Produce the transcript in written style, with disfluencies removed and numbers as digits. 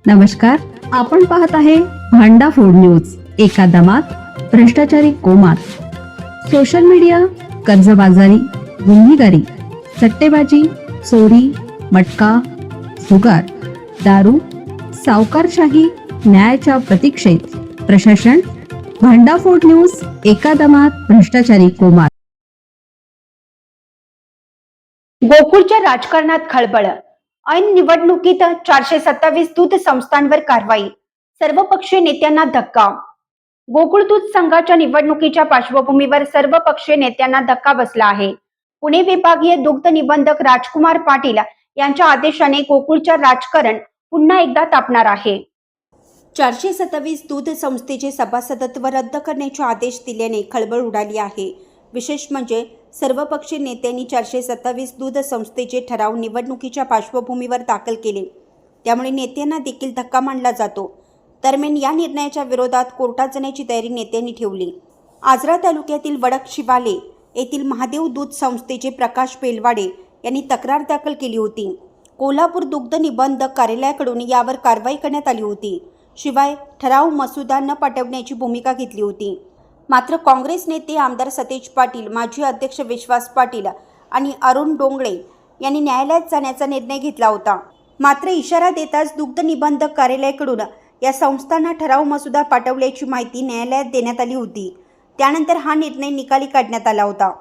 नमस्कार, आपण पाहत आहे भांडा फूड न्यूज. एका दमात भ्रष्टाचारी कोमात. सोशल मीडिया, कर्जबाजारी, गुन्हेगारी, सट्टेबाजी, चोरी, मटका, जुगार, दारू, सावकारशाही, न्यायाच्या प्रतीक्षेत प्रशासन. भांडा फूड न्यूज. एका दमात भ्रष्टाचारी कोमात. गोकुळच्या राजकारणात खळबळ. ऐन निवडणुकीत 427 दूध संस्थांवर कारवाई. सर्वपक्षीय नेत्यांना धक्का. गोकुळ दूध संघाच्या निवडणुकीच्या पार्श्वभूमीवर सर्वपक्षीय नेत्यांना धक्का बसला आहे. पुणे विभागीय दुग्ध निबंधक राजकुमार पाटील यांच्या आदेशाने गोकुळच्या राजकारण पुन्हा एकदा तापणार आहे. 427 दूध संस्थेचे सभासदत्व रद्द करण्याचे आदेश दिल्याने खळबळ उडाली आहे. विशेष म्हणजे सर्वपक्षीय नेत्यांनी 427 दूध संस्थेचे ठराव निवडणुकीच्या पार्श्वभूमीवर दाखल केले. त्यामुळे नेत्यांना देखील धक्का मानला जातो. दरम्यान या निर्णयाच्या विरोधात कोर्टात जाण्याची तयारी नेत्यांनी ठेवली. आजरा तालुक्यातील वडक शिवाले येथील महादेव दूध संस्थेचे प्रकाश पेलवाडे यांनी तक्रार दाखल केली होती. कोल्हापूर दुग्ध निबंधक कार्यालयाकडून यावर कारवाई करण्यात आली होती. शिवाय ठराव मसुदा न पाठवण्याची भूमिका घेतली होती. मात्र काँग्रेस नेते आमदार सतेज पाटील, माजी अध्यक्ष विश्वास पाटील आणि अरुण डोंगळे यांनी न्यायालयात जाण्याचा निर्णय घेतला होता. मात्र इशारा देताच दुग्ध निबंधक कार्यालयाकडून या संस्थांना ठराव मसुदा पाठवल्याची माहिती न्यायालयात देण्यात आली होती. त्यानंतर हा निर्णय निकाली काढण्यात आला होता.